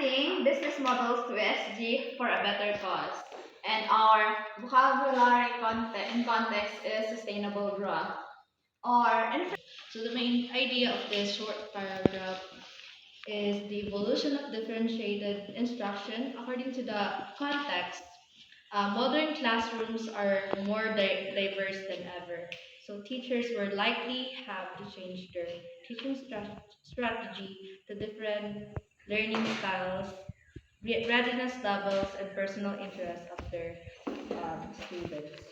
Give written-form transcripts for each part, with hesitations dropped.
Adding business models to SG for a better cause. And our vocabulary in context is sustainable growth. So the main idea of this short paragraph is the evolution of differentiated instruction according to the context. Modern classrooms are more diverse than ever, so teachers will likely have to change their teaching strategy to different learning styles, readiness levels, and personal interests of their students.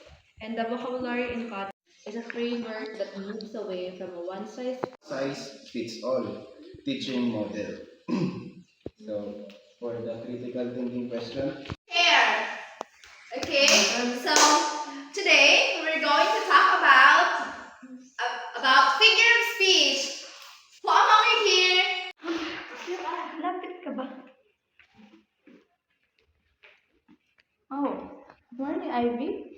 And the vocabulary in context is a framework that moves away from a one-size fits all teaching model. So, for the critical thinking question, Here. Okay, so today we're going to talk about figure of speech. Who among you here? Lapit ka ba? Oh, morning, Ivy.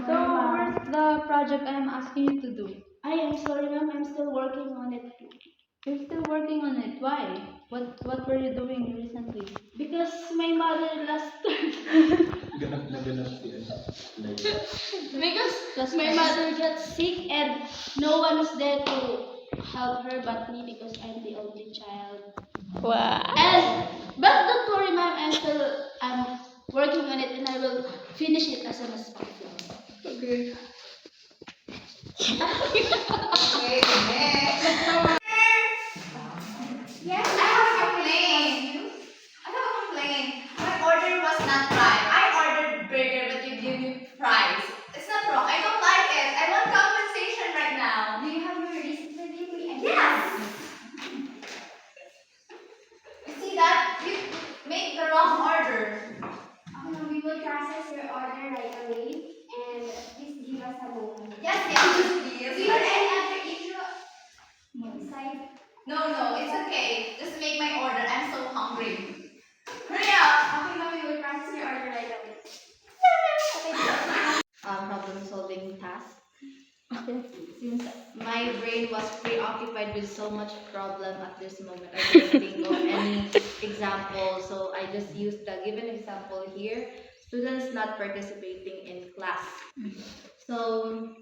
So, where's the project I'm asking you to do? I am sorry, ma'am. I'm still working on it. You're still working on it. Why? What were you doing recently? Because my mother last ganap na ganap yan. because my mother got sick and no one is there to help her but me because I'm the only child. Wow. But don't worry, ma'am. I'm working on it and I will finish it as soon as possible. Okay. Okay, next. Yes, I have a complaint. My order was not right. I ordered burger, but you give me fries. It's not wrong. I don't like it. I want compensation right now. Do you have your receipt with you? Yes. You see that? You made the wrong order. We will process your order right away and please give us a moment. Yes, please. Do you have any other issue inside? No, it's okay. Just make my order. I'm so hungry. Hurry up. Okay, ma'am, we will process your order right away. Problem solving task. Since my brain was preoccupied with so much problem at this moment, I couldn't think of any example. So I just used the given example here. Students not participating in class. So